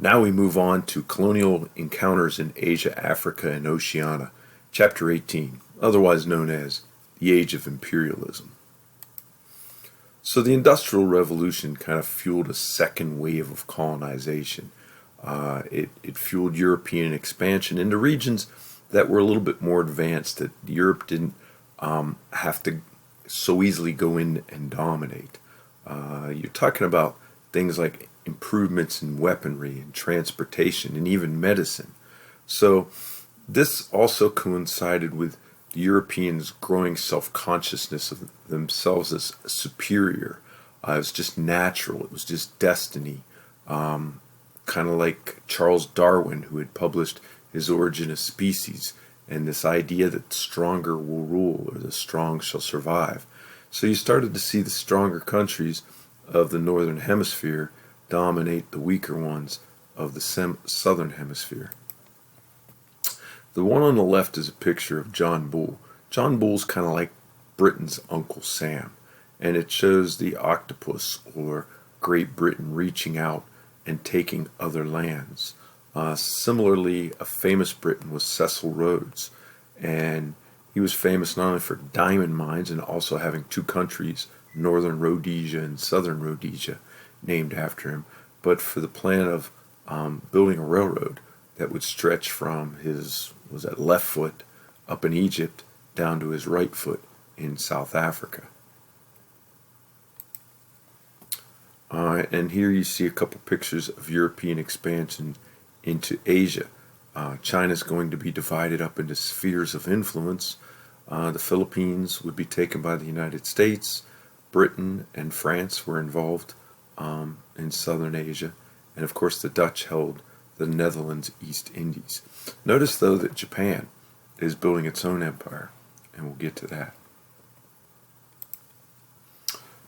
Now we move on to Colonial Encounters in Asia, Africa, and Oceania, Chapter 18, otherwise known as The Age of Imperialism. So the Industrial Revolution kind of fueled a second wave of colonization. It fueled European expansion into regions that were a little bit more advanced, that Europe didn't have to so easily go in and dominate. You're talking about things like improvements in weaponry and transportation and even medicine. So this also coincided with the Europeans' growing self-consciousness of themselves as superior. It was just natural. It was just destiny. Kind of like Charles Darwin, who had published his Origin of Species, and this idea that the stronger will rule, or the strong shall survive. So you started to see the stronger countries of the northern hemisphere dominate the weaker ones of the southern hemisphere. The one on the left is a picture of John Bull. John Bull's kind of like Britain's Uncle Sam, and it shows the octopus, or Great Britain, reaching out and taking other lands. Similarly, a famous Briton was Cecil Rhodes, and he was famous not only for diamond mines and also having two countries, Northern Rhodesia and Southern Rhodesia, named after him, but for the plan of building a railroad that would stretch from his left foot up in Egypt down to his right foot in South Africa. And here you see a couple pictures of European expansion into Asia. China's going to be divided up into spheres of influence. The Philippines would be taken by the United States. Britain and France were involved in southern Asia. And of course the Dutch held the Netherlands East Indies. Notice though that Japan is building its own empire, and we'll get to that.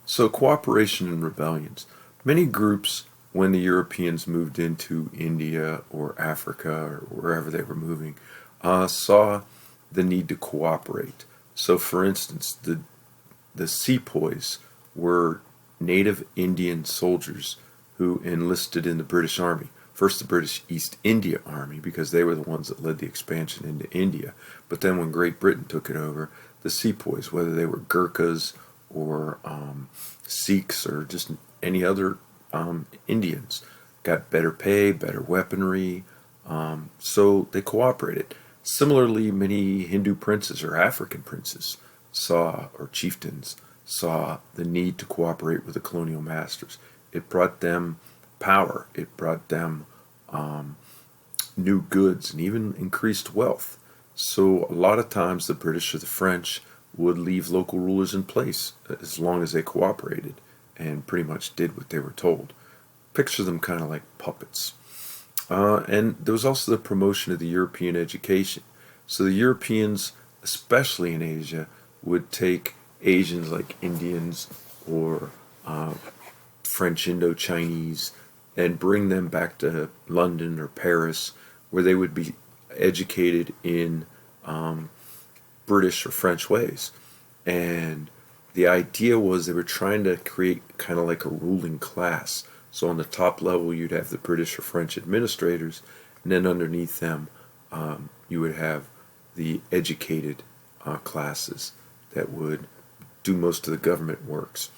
So cooperation and rebellions. Many groups, when the Europeans moved into India or Africa or wherever they were moving, saw the need to cooperate. So for instance, the sepoys were native Indian soldiers who enlisted in the British Army. First the British East India Army, because they were the ones that led the expansion into India. But then when Great Britain took it over, the sepoys, whether they were Gurkhas or Sikhs or just any other Indians, got better pay, better weaponry, so they cooperated. Similarly, many Hindu princes or African princes or chieftains saw the need to cooperate with the colonial masters. It brought them power, it brought them new goods, and even increased wealth. So a lot of times the British or the French would leave local rulers in place as long as they cooperated and pretty much did what they were told. Picture them kind of like puppets. And there was also the promotion of the European education. So the Europeans, especially in Asia, would take Asians like Indians or French Indo-Chinese and bring them back to London or Paris, where they would be educated in British or French ways. And the idea was they were trying to create kind of like a ruling class. So on the top level you'd have the British or French administrators, and then underneath them you would have the educated classes that would do most of the government works.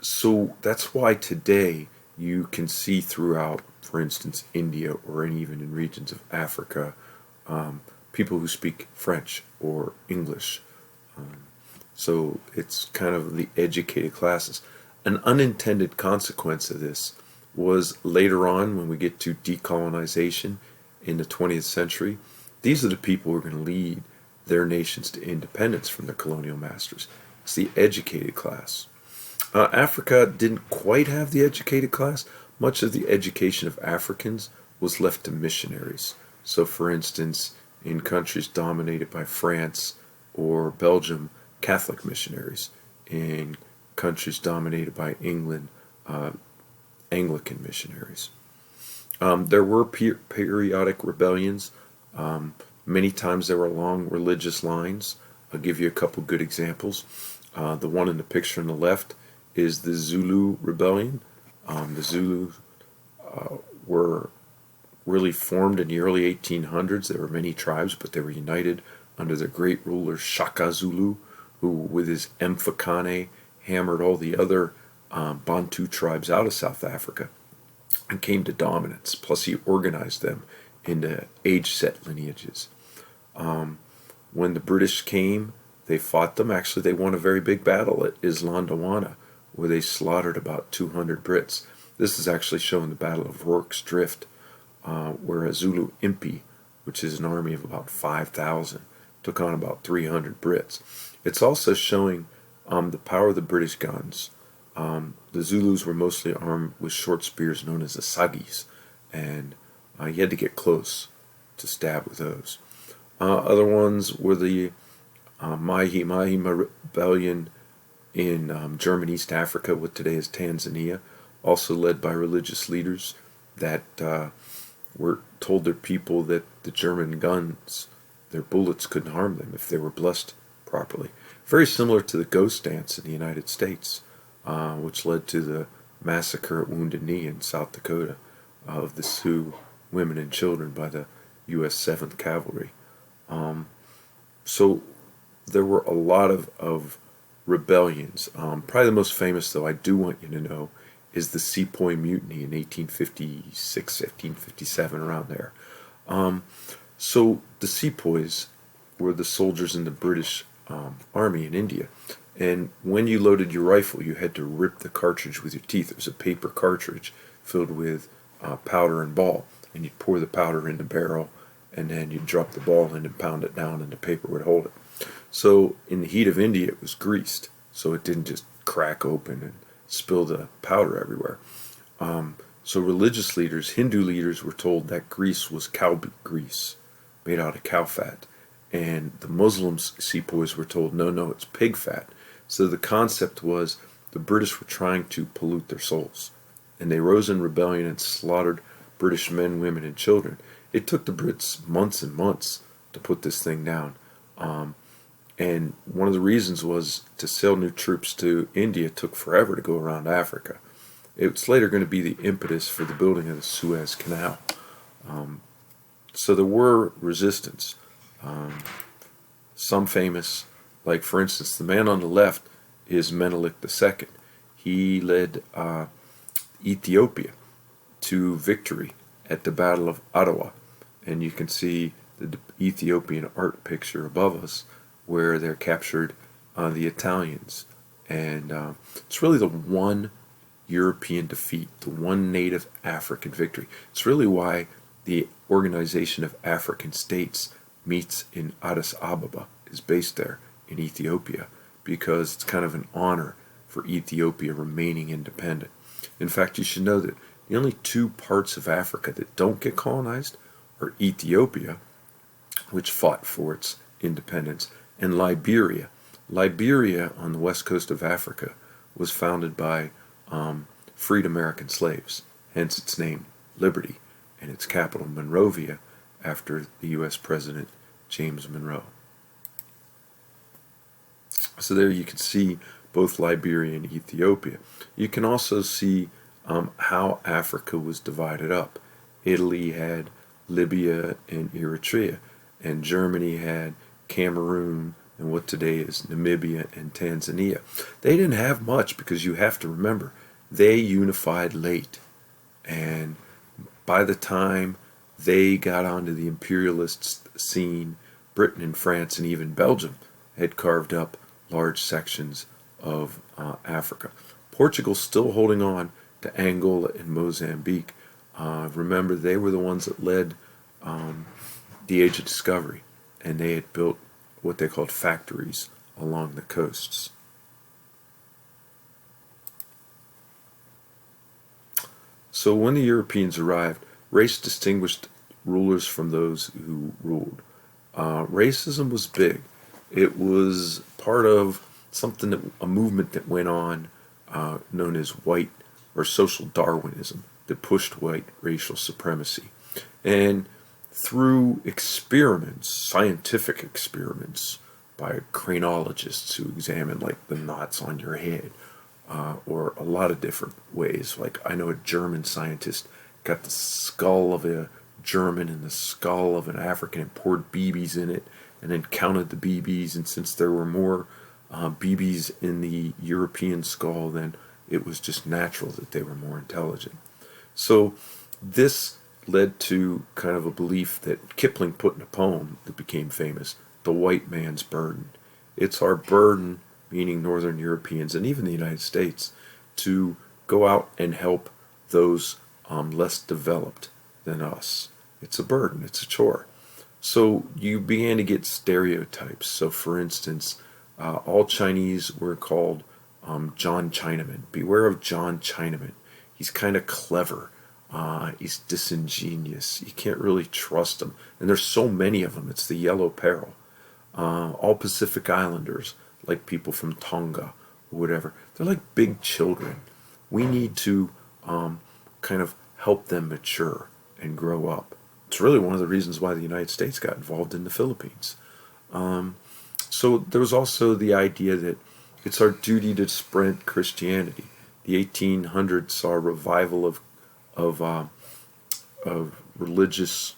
So that's why today you can see throughout, for instance, India or even in regions of Africa, people who speak French or English. So it's kind of the educated classes. An unintended consequence of this was later on, when we get to decolonization in the 20th century, these are the people who are going to lead their nations to independence from the colonial masters. It's the educated class. Africa didn't quite have the educated class. Much of the education of Africans was left to missionaries. So for instance, in countries dominated by France or Belgium, Catholic missionaries. In countries dominated by England, Anglican missionaries. There were periodic rebellions. Many times they were along religious lines. I'll give you a couple good examples. The one in the picture on the left is the Zulu rebellion. The Zulus were really formed in the early 1800s. There were many tribes, but they were united under the great ruler Shaka Zulu, who, with his Mfakane, hammered all the other Bantu tribes out of South Africa and came to dominance. Plus, he organized them into age-set lineages. When the British came, they fought them. Actually, they won a very big battle at Islandawana, where they slaughtered about 200 Brits. This is actually showing the Battle of Rorke's Drift, where a Zulu Impi, which is an army of about 5,000, took on about 300 Brits. It's also showing the power of the British guns. The Zulus were mostly armed with short spears known as asagis, and you had to get close to stab with those. Other ones were the Mahi Mahi Rebellion in German East Africa, what today is Tanzania, also led by religious leaders that were told their people that the German guns, their bullets couldn't harm them if they were blessed properly. Very similar to the ghost dance in the United States, which led to the massacre at Wounded Knee in South Dakota of the Sioux women and children by the U.S. 7th Cavalry. So there were a lot of rebellions. Probably the most famous, though, I do want you to know, is the Sepoy Mutiny in 1856, 1857, around there. So the Sepoys were the soldiers in the British Army in India. And when you loaded your rifle, you had to rip the cartridge with your teeth. It was a paper cartridge filled with powder and ball. And you'd pour the powder in the barrel, and then you'd drop the ball in and pound it down, and the paper would hold it. So in the heat of India, it was greased, so it didn't just crack open and spill the powder everywhere. So religious leaders, Hindu leaders, were told that grease was cow grease, made out of cow fat. And the Muslim sepoys were told, no, it's pig fat. So the concept was the British were trying to pollute their souls. And they rose in rebellion and slaughtered British men, women, and children. It took the Brits months and months to put this thing down. And one of the reasons was to sell new troops to India took forever to go around Africa. It's later going to be the impetus for the building of the Suez Canal. So there were resistance. Some famous, like for instance, the man on the left is Menelik II. He led Ethiopia to victory at the Battle of Ottawa. And you can see the Ethiopian art picture above us where they're captured the Italians. And it's really the one European defeat, the one native African victory. It's really why the Organization of African States meets in Addis Ababa, is based there in Ethiopia, because it's kind of an honor for Ethiopia remaining independent. In fact, you should know that the only two parts of Africa that don't get colonized are Ethiopia, which fought for its independence, and Liberia. Liberia, on the west coast of Africa, was founded by freed American slaves, hence its name, Liberty, and its capital, Monrovia, after the U.S. President James Monroe. So there you can see both Liberia and Ethiopia. You can also see how Africa was divided up. Italy had Libya and Eritrea, and Germany had Cameroon and what today is Namibia and Tanzania. They didn't have much because you have to remember, they unified late. And by the time they got onto the imperialist scene, Britain and France and even Belgium had carved up large sections of Africa. Portugal's still holding on to Angola and Mozambique. Remember, they were the ones that led the Age of Discovery, and they had built what they called factories along the coasts. So when the Europeans arrived, race distinguished rulers from those who ruled. Racism was big. It was part of a movement that went on known as white or social Darwinism that pushed white racial supremacy. And through experiments, scientific experiments by craniologists who examine like the knots on your head, or a lot of different ways. Like I know a German scientist got the skull of a German and the skull of an African and poured BBs in it and then counted the BBs. And since there were more BBs in the European skull, then it was just natural that they were more intelligent. So this led to kind of a belief that Kipling put in a poem that became famous, The White Man's Burden. It's our burden, meaning Northern Europeans and even the United States, to go out and help those less developed than us. It's a burden, it's a chore. So you began to get stereotypes. So, for instance, all Chinese were called John Chinaman. Beware of John Chinaman. He's kind of clever. He's disingenuous. You can't really trust him. And there's so many of them. It's the yellow peril. All Pacific Islanders, like people from Tonga or whatever, they're like big children. We need to kind of help them mature and grow up. It's really one of the reasons why the United States got involved in the Philippines. So there was also the idea that it's our duty to spread Christianity. The 1800s saw a revival of religious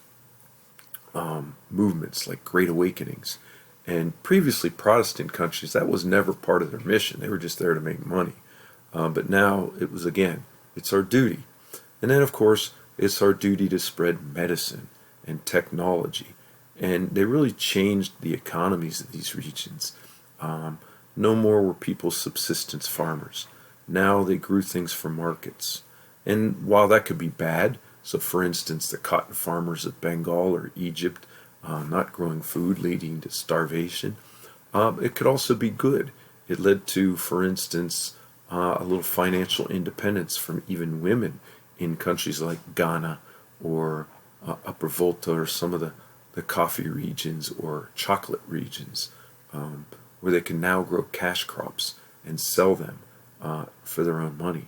movements like Great Awakenings. And previously Protestant countries, that was never part of their mission. They were just there to make money. But now it was, again, it's our duty. And then, of course, it's our duty to spread medicine and technology. And they really changed the economies of these regions. No more were people subsistence farmers. Now they grew things for markets. And while that could be bad, so for instance, the cotton farmers of Bengal or Egypt not growing food, leading to starvation, it could also be good. It led to, for instance, a little financial independence from even women in countries like Ghana or Upper Volta or some of the coffee regions or chocolate regions, where they can now grow cash crops and sell them for their own money.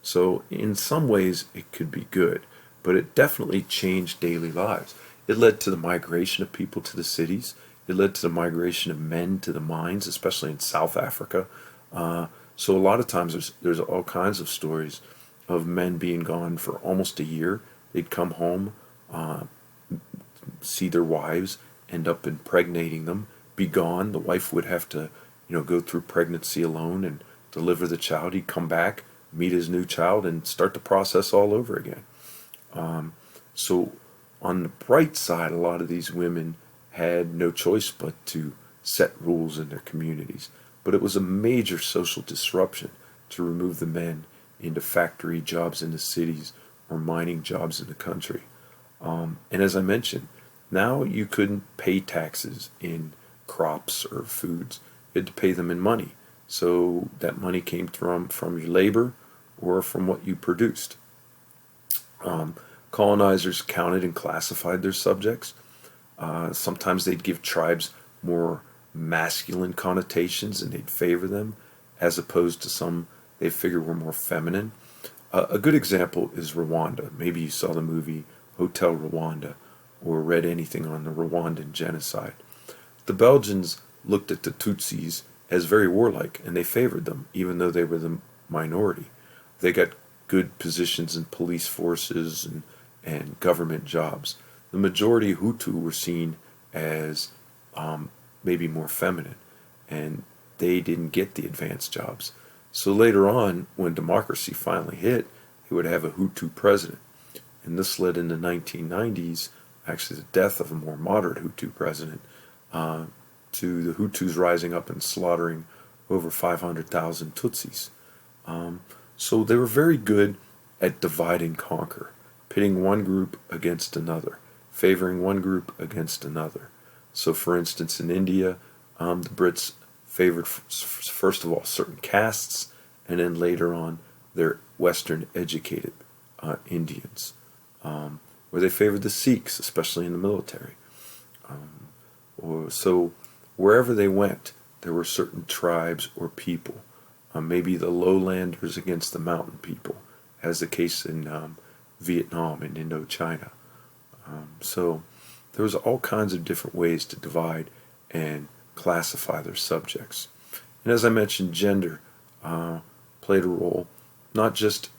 So in some ways it could be good, but it definitely changed daily lives. It led to the migration of people to the cities. It led to the migration of men to the mines, especially in South Africa. So a lot of times there's all kinds of stories of men being gone for almost a year. They'd come home, see their wives, end up impregnating them, be gone. The wife would have to, go through pregnancy alone and deliver the child. He'd come back, meet his new child, and start the process all over again. So on the bright side, a lot of these women had no choice but to set rules in their communities. But it was a major social disruption to remove the men into factory jobs in the cities or mining jobs in the country. And as I mentioned, now you couldn't pay taxes in crops or foods. You had to pay them in money. So that money came from your labor or from what you produced. Colonizers counted and classified their subjects. Sometimes they'd give tribes more masculine connotations and they'd favor them, as opposed to some they figured were more feminine. A good example is Rwanda. Maybe you saw the movie Hotel Rwanda or read anything on the Rwandan genocide. The Belgians looked at the Tutsis as very warlike, and they favored them, even though they were the minority. They got good positions in police forces and government jobs. The majority Hutu were seen as maybe more feminine, and they didn't get the advanced jobs. So later on, when democracy finally hit, they would have a Hutu president. And this led in the 1990s, actually the death of a more moderate Hutu president, to the Hutus rising up and slaughtering over 500,000 Tutsis. So they were very good at divide and conquer, pitting one group against another, favoring one group against another. So for instance, in India, the Brits favored, first of all, certain castes, and then later on, their Western educated Indians, where they favored the Sikhs, especially in the military. So wherever they went, there were certain tribes or people, maybe the lowlanders against the mountain people, as the case in Vietnam and Indochina. So there was all kinds of different ways to divide and classify their subjects. And as I mentioned, gender played a role, not just